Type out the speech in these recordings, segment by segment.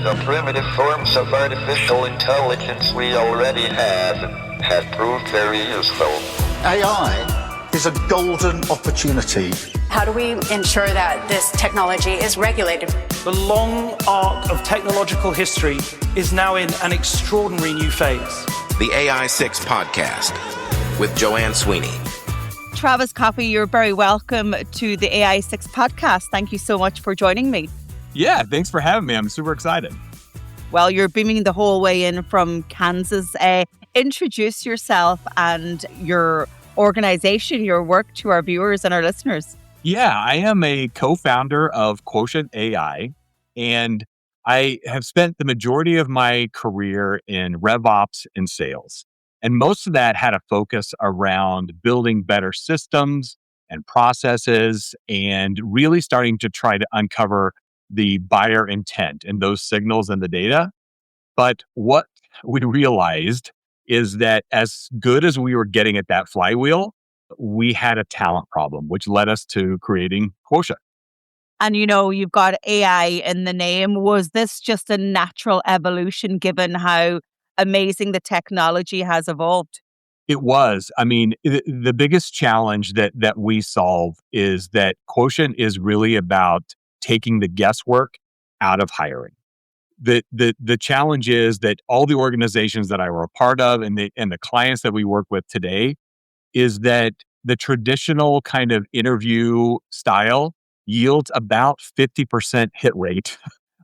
the primitive forms of artificial intelligence we already have proved very useful. AI is a golden opportunity. How do we ensure that this technology is regulated? The long arc of technological history is now in an extraordinary new phase. The AI 6 podcast with Joanne Sweeney. Travis Coffey, you're very welcome to the AI 6 podcast. Thank you so much for joining me. Yeah, thanks for having me. I'm super excited. Well, you're beaming the whole way in from Kansas. Introduce yourself and your organization, your work to our viewers and our listeners. Yeah, I am a co-founder of Quotient AI, and I have spent the majority of my career in RevOps and sales. And most of that had a focus around building better systems and processes and really starting to try to uncover the buyer intent and those signals in the data. But what we realized is that as good as we were getting at that flywheel, we had a talent problem, which led us to creating Quotient. And you know, you've got AI in the name. Was this just a natural evolution given how amazing the technology has evolved? It was. I mean, the biggest challenge that we solve is that Quotient is really about taking the guesswork out of hiring. The challenge is that all the organizations that I were a part of and the clients that we work with today is that the traditional kind of interview style yields about 50% hit rate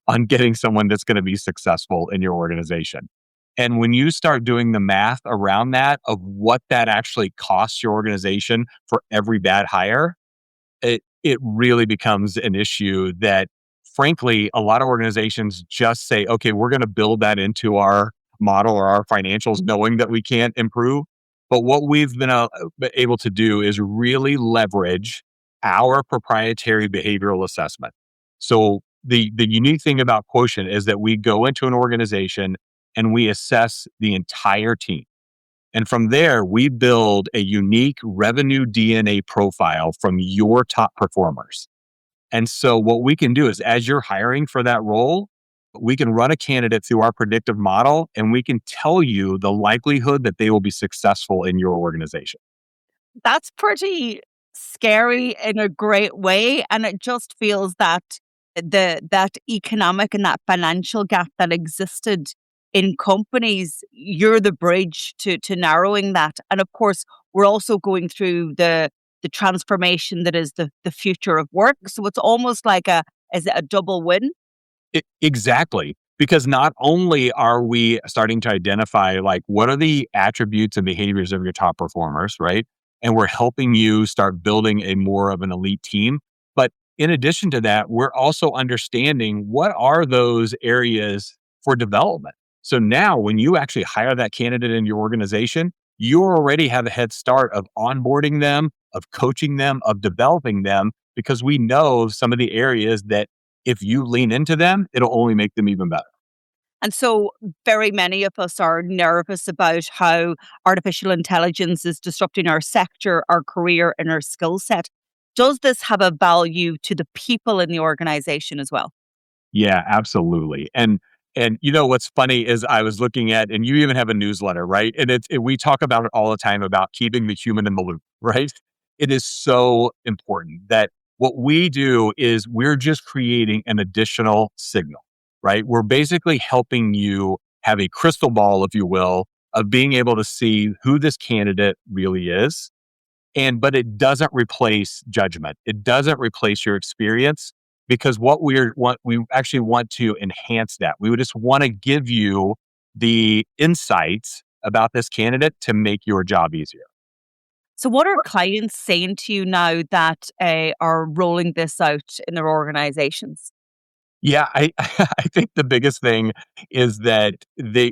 on getting someone that's going to be successful in your organization. And when you start doing the math around that of what that actually costs your organization for every bad hire, it really becomes an issue that, frankly, a lot of organizations just say, okay, we're going to build that into our model or our financials, knowing that we can't improve. But what we've been able to do is really leverage our proprietary behavioral assessment. So the unique thing about Quotient is that we go into an organization and we assess the entire team. And from there, we build a unique revenue DNA profile from your top performers. And so what we can do is, as you're hiring for that role, we can run a candidate through our predictive model and we can tell you the likelihood that they will be successful in your organization. That's pretty scary in a great way. And it just feels that that economic and that financial gap that existed in companies, you're the bridge to narrowing that. And of course, we're also going through the transformation that is the future of work. So it's almost like a double win. Exactly. Because not only are we starting to identify like what are the attributes and behaviors of your top performers, right? And we're helping you start building a more of an elite team. But in addition to that, we're also understanding what are those areas for development. So now when you actually hire that candidate in your organization, you already have a head start of onboarding them, of coaching them, of developing them, because we know some of the areas that if you lean into them, it'll only make them even better. And so very many of us are nervous about how artificial intelligence is disrupting our sector, our career, and our skill set. Does this have a value to the people in the organization as well? Yeah, absolutely. And you know what's funny is I was looking at, and you even have a newsletter, right? And we talk about it all the time about keeping the human in the loop, right? It is so important that what we do is we're just creating an additional signal, right? We're basically helping you have a crystal ball, if you will, of being able to see who this candidate really is. But it doesn't replace judgment. It doesn't replace your experience. Because we actually want to enhance that. We would just want to give you the insights about this candidate to make your job easier. So what are clients saying to you now that are rolling this out in their organizations? Yeah, I think the biggest thing is that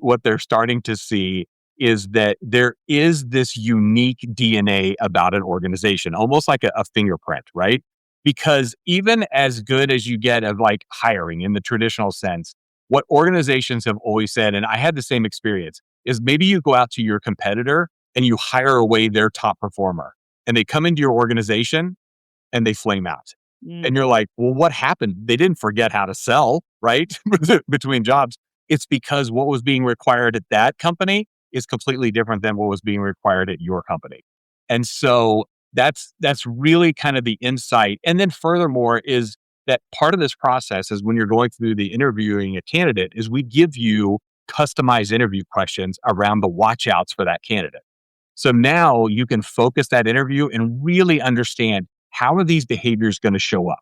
what they're starting to see is that there is this unique DNA about an organization, almost like a fingerprint, right? Because even as good as you get of like hiring in the traditional sense, what organizations have always said, and I had the same experience, is maybe you go out to your competitor and you hire away their top performer and they come into your organization and they flame out. And you're like, well, what happened? They didn't forget how to sell, right? Between jobs. It's because what was being required at that company is completely different than what was being required at your company. And so that's really kind of the insight. And then furthermore is that part of this process is when you're going through the interviewing a candidate is we give you customized interview questions around the watch outs for that candidate. So now you can focus that interview and really understand how are these behaviors going to show up.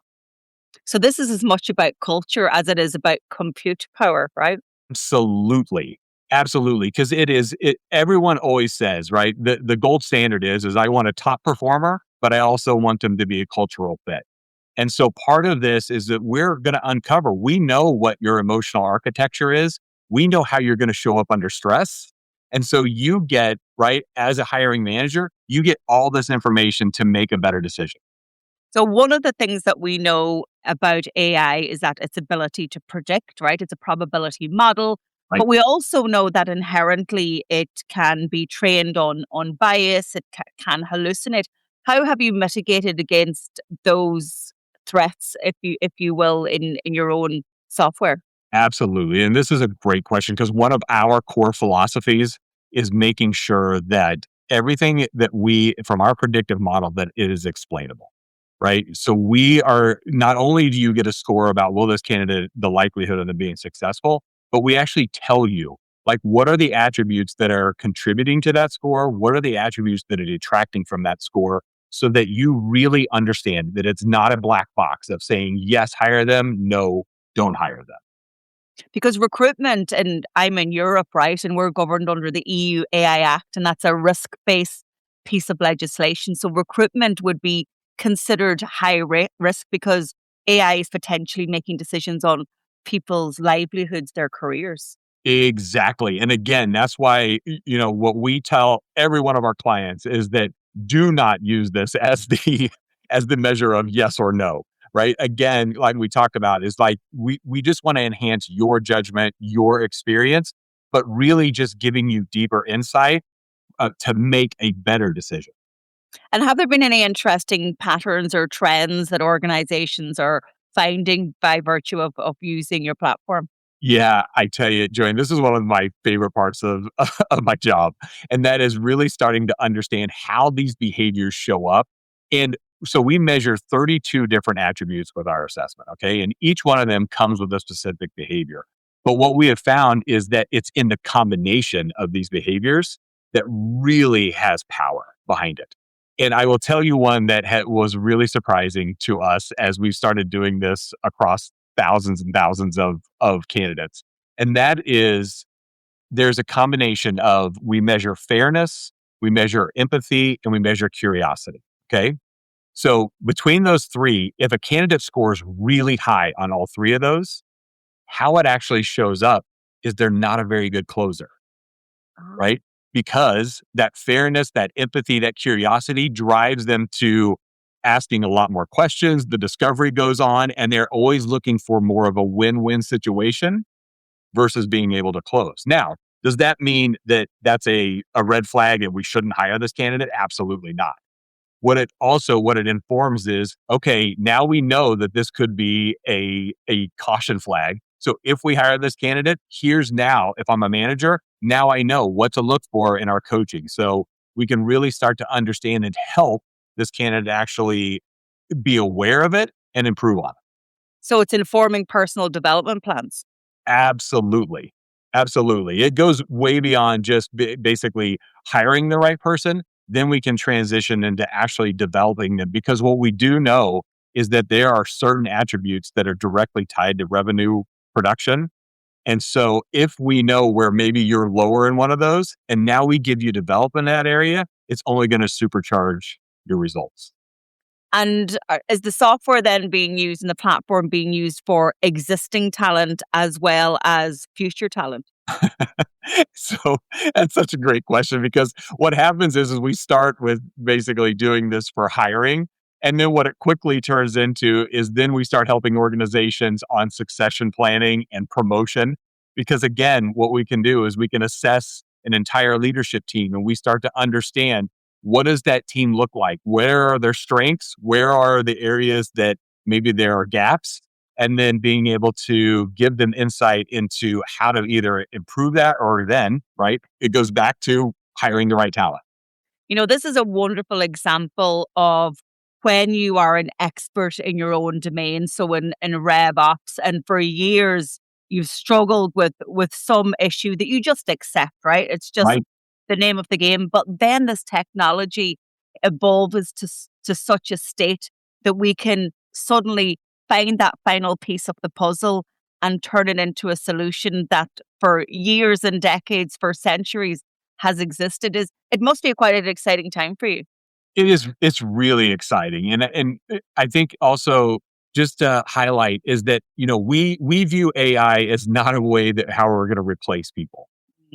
So this is as much about culture as it is about compute power, right? Absolutely. Absolutely. Because everyone always says, right? The gold standard is I want a top performer, but I also want them to be a cultural fit. And so part of this is that we're going to uncover, we know what your emotional architecture is. We know how you're going to show up under stress. And so you get, right, as a hiring manager, you get all this information to make a better decision. So one of the things that we know about AI is that its ability to predict, right? It's a probability model. Right. But we also know that inherently it can be trained on bias, it can hallucinate. How have you mitigated against those threats, if you will, in your own software? Absolutely. And this is a great question because one of our core philosophies is making sure that everything that from our predictive model, that it is explainable, right? So we are, not only do you get a score about will this candidate, the likelihood of them being successful, but we actually tell you, like, what are the attributes that are contributing to that score? What are the attributes that are detracting from that score? So that you really understand that it's not a black box of saying, yes, hire them, no, don't hire them. Because recruitment, and I'm in Europe, right? And we're governed under the EU AI Act, and that's a risk-based piece of legislation. So recruitment would be considered high risk because AI is potentially making decisions on people's livelihoods, their careers. Exactly. And again, that's why, what we tell every one of our clients is that do not use this as the as the measure of yes or no. Right. Again, like we talk about, is like we just want to enhance your judgment, your experience, but really just giving you deeper insight to make a better decision. And have there been any interesting patterns or trends that organizations are finding by virtue of using your platform? Yeah, I tell you, Joanne, this is one of my favorite parts of of my job, and that is really starting to understand how these behaviors show up. And so we measure 32 different attributes with our assessment, okay? And each one of them comes with a specific behavior. But what we have found is that it's in the combination of these behaviors that really has power behind it. And I will tell you one that was really surprising to us as we started doing this across thousands and thousands of candidates. And that is, there's a combination of, we measure fairness, we measure empathy, and we measure curiosity. Okay. So between those three, if a candidate scores really high on all three of those, how it actually shows up is they're not a very good closer, right? Because that fairness, that empathy, that curiosity drives them to asking a lot more questions. The discovery goes on, and they're always looking for more of a win-win situation versus being able to close. Now, does that mean that that's a red flag and we shouldn't hire this candidate? Absolutely not. What it informs is, okay, now we know that this could be a caution flag. So if we hire this candidate, here's now, if I'm a manager, now I know what to look for in our coaching. So we can really start to understand and help this candidate actually be aware of it and improve on it. So it's informing personal development plans. Absolutely. Absolutely. It goes way beyond just basically hiring the right person. Then we can transition into actually developing them, because what we do know is that there are certain attributes that are directly tied to revenue production. And so if we know where maybe you're lower in one of those, and now we give you development in that area, it's only going to supercharge your results. And is the software then being used and the platform being used for existing talent as well as future talent? So that's such a great question, because what happens is we start with basically doing this for hiring. And then what it quickly turns into is then we start helping organizations on succession planning and promotion. Because again, what we can do is we can assess an entire leadership team, and we start to understand, what does that team look like? Where are their strengths? Where are the areas that maybe there are gaps? and then being able to give them insight into how to either improve that, or then, right, it goes back to hiring the right talent. This is a wonderful example of when you are an expert in your own domain. So in Rev Ops, and for years you've struggled with some issue that you just accept, right? It's just Right. the name of the game. But then this technology evolves to such a state that we can suddenly find that final piece of the puzzle and turn it into a solution that for years and decades, for centuries, has existed. It must be quite an exciting time for you. It is. It's really exciting, and I think also just to highlight is that we view AI as not a way that how we're going to replace people.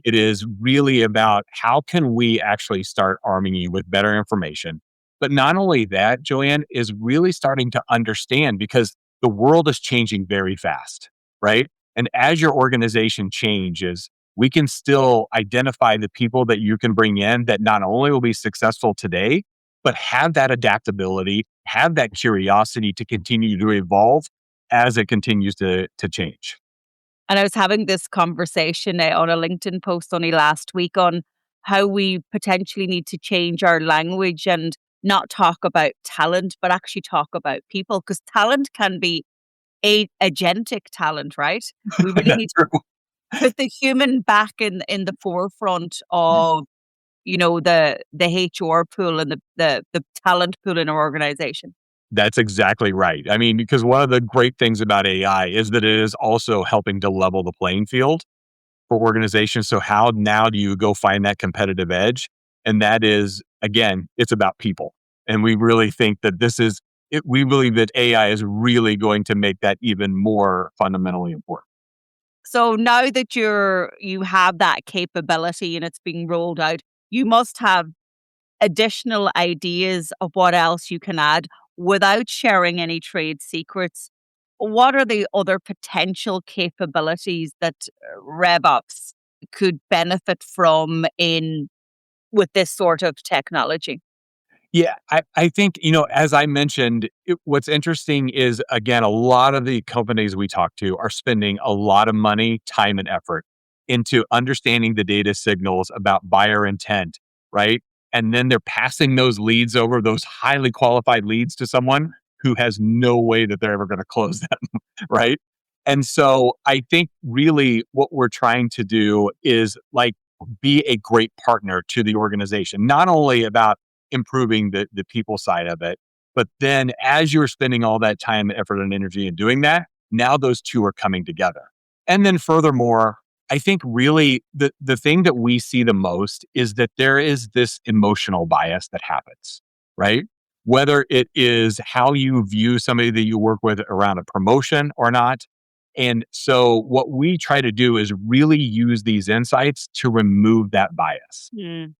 It is really about how can we actually start arming you with better information. But not only that, Joanne, is really starting to understand, because the world is changing very fast, right? And as your organization changes, we can still identify the people that you can bring in that not only will be successful today, but have that adaptability, have that curiosity to continue to evolve as it continues to change. And I was having this conversation on a LinkedIn post only last week on how we potentially need to change our language and not talk about talent, but actually talk about people, because talent can be agentic talent, right? We really That's need to true. put the human back in the forefront of the HR pool and the talent pool in our organization. That's exactly right. I mean, because one of the great things about AI is that it is also helping to level the playing field for organizations. So how now do you go find that competitive edge? And that is, again, it's about people. And we really think that we believe that AI is really going to make that even more fundamentally important. So now that you have that capability and it's being rolled out, you must have additional ideas of what else you can add without sharing any trade secrets. What are the other potential capabilities that RevOps could benefit from in with this sort of technology? Yeah, I think, as I mentioned, what's interesting is, again, a lot of the companies we talk to are spending a lot of money, time, and effort into understanding the data signals about buyer intent, right? And then they're passing those leads over, those highly qualified leads, to someone who has no way that they're ever going to close them, right? And so I think really what we're trying to do is like be a great partner to the organization, not only about improving the people side of it. But then as you're spending all that time, effort, and energy in doing that, now those two are coming together. And then furthermore, I think really the thing that we see the most is that there is this emotional bias that happens, right? Whether it is how you view somebody that you work with around a promotion or not. And so what we try to do is really use these insights to remove that bias,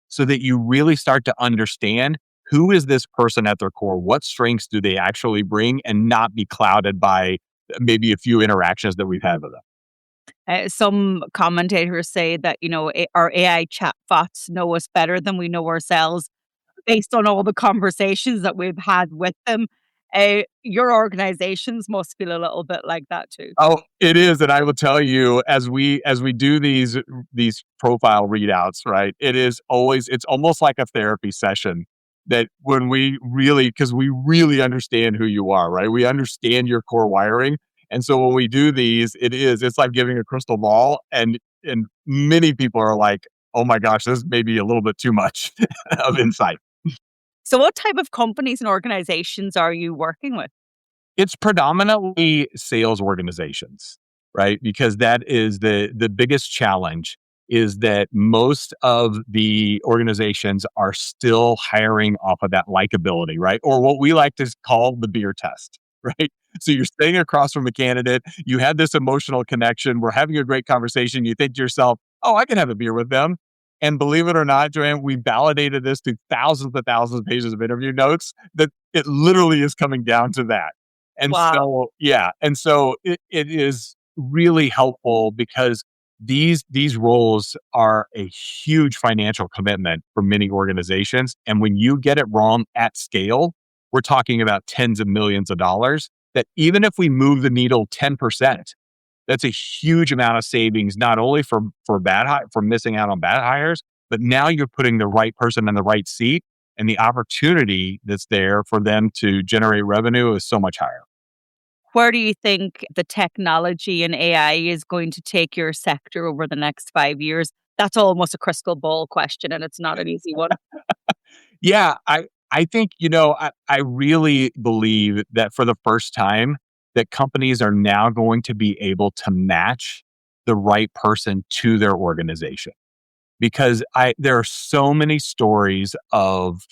so that you really start to understand who is this person at their core, what strengths do they actually bring, and not be clouded by maybe a few interactions that we've had with them. Some commentators say that our AI chatbots know us better than we know ourselves, based on all the conversations that we've had with them. Your organizations must feel a little bit like that too. Oh, it is, and I will tell you, as we do these profile readouts, right? It's almost like a therapy session, that when because we really understand who you are, right? We understand your core wiring, and so when we do these, it's like giving a crystal ball, and many people are like, "Oh my gosh, this may be a little bit too much of insight." So, what type of companies and organizations are you working with? It's predominantly sales organizations, right? Because that is the biggest challenge, is that most of the organizations are still hiring off of that likability, right? Or what we like to call the beer test, right? So you're sitting across from a candidate, you had this emotional connection, we're having a great conversation, you think to yourself, oh, I can have a beer with them. And believe it or not, Joanne, we validated this through thousands and thousands of pages of interview notes, that it literally is coming down to that. And Wow. so, yeah. And so it is really helpful, because these roles are a huge financial commitment for many organizations. And when you get it wrong at scale, we're talking about tens of millions of dollars. that even if we move the needle 10%, that's a huge amount of savings, not only for missing out on bad hires, but now you're putting the right person in the right seat, and the opportunity that's there for them to generate revenue is so much higher. Where do you think the technology and AI is going to take your sector over the next 5 years? That's almost a crystal ball question, and it's not an easy one. Yeah, I think, I really believe that for the first time, that companies are now going to be able to match the right person to their organization. Because there are so many stories of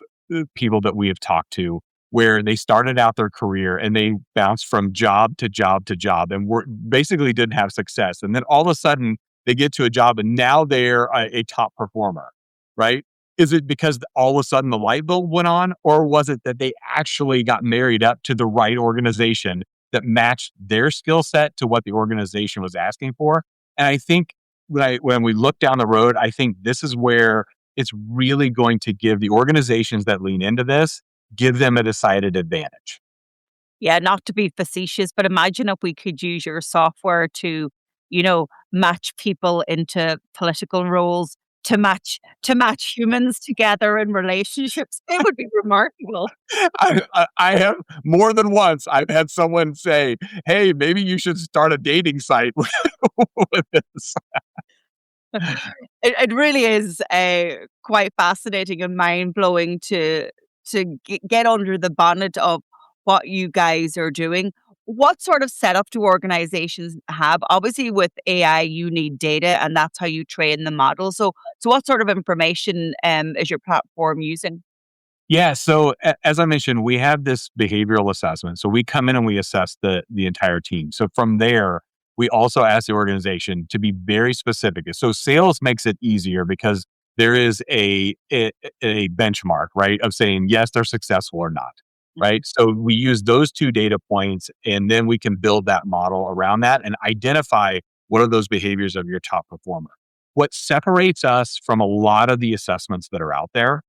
people that we have talked to where they started out their career and they bounced from job to job to job and basically didn't have success. And then all of a sudden they get to a job and now they're a top performer, right? Is it because all of a sudden the light bulb went on, or was it that they actually got married up to the right organization that matched their skill set to what the organization was asking for? And I think when we look down the road, I think this is where it's really going to give the organizations that lean into this, give them a decided advantage. Yeah, not to be facetious, but imagine if we could use your software to, match people into political roles, to match humans together in relationships. It would be remarkable. I have more than once. I've had someone say, "Hey, maybe you should start a dating site with this." It really is quite fascinating and mind blowing to get under the bonnet of what you guys are doing. What sort of setup do organizations have? Obviously, with AI, you need data, and that's how you train the model. So what sort of information is your platform using? Yeah. So as I mentioned, we have this behavioral assessment. So we come in and we assess the entire team. So from there, we also ask the organization to be very specific. So sales makes it easier because there is a benchmark, right, of saying yes, they're successful or not, right? So we use those two data points, and then we can build that model around that and identify what are those behaviors of your top performer. What separates us from a lot of the assessments that are out there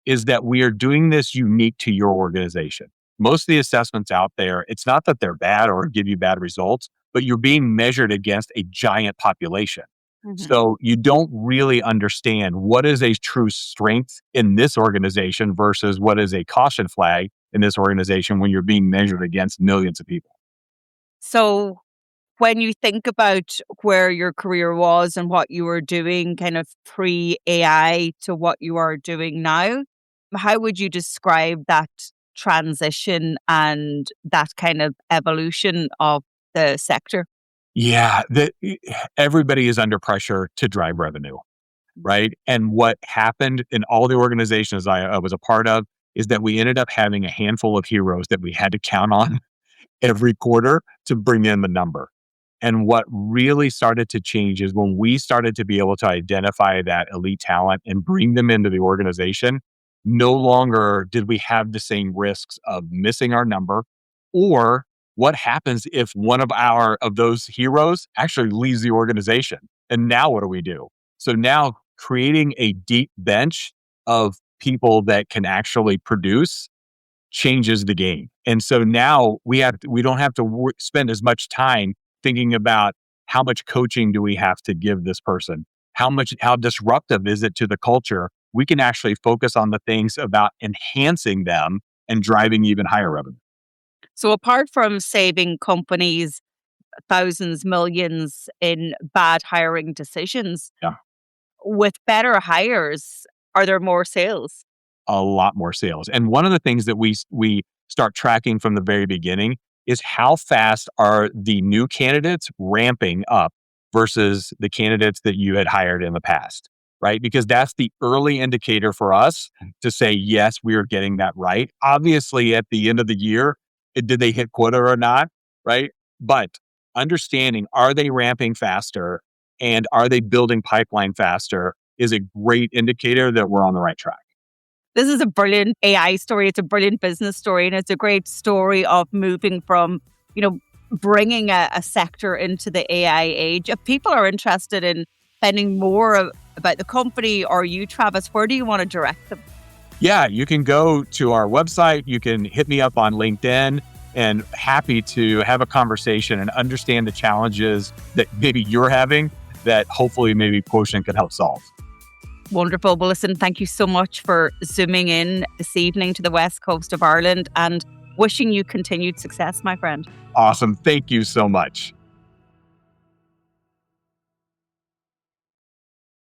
is that we are doing this unique to your organization. Most of the assessments out there, it's not that they're bad or give you bad results, but you're being measured against a giant population. Mhm. So you don't really understand what is a true strength in this organization versus what is a caution flag in this organization when you're being measured against millions of people. So when you think about where your career was and what you were doing kind of pre AI to what you are doing now, how would you describe that transition and that kind of evolution of the sector? Yeah, everybody is under pressure to drive revenue, right? And what happened in all the organizations I was a part of is that we ended up having a handful of heroes that we had to count on every quarter to bring in the number. And what really started to change is when we started to be able to identify that elite talent and bring them into the organization, no longer did we have the same risks of missing our number, or what happens if one of those heroes actually leaves the organization. And now what do we do? So now creating a deep bench of people that can actually produce changes the game. And so now we don't have to spend as much time thinking about how much coaching do we have to give this person? How disruptive is it to the culture? We can actually focus on the things about enhancing them and driving even higher revenue. So apart from saving companies thousands, millions in bad hiring decisions, Yeah. with better hires, are there more sales? A lot more sales. And one of the things that we start tracking from the very beginning is how fast are the new candidates ramping up versus the candidates that you had hired in the past, right? Because that's the early indicator for us to say, yes, we are getting that right. Obviously, at the end of the year, did they hit quota or not, right? But understanding, are they ramping faster and are they building pipeline faster is a great indicator that we're on the right track. This is a brilliant AI story. It's a brilliant business story. And it's a great story of moving from, bringing a sector into the AI age. If people are interested in finding more about the company or you, Travis, where do you want to direct them? Yeah, you can go to our website. You can hit me up on LinkedIn. and happy to have a conversation and understand the challenges that maybe you're having that hopefully maybe Quotient can help solve. Wonderful. Well, listen, thank you so much for zooming in this evening to the west coast of Ireland, and wishing you continued success, my friend. Awesome. Thank you so much.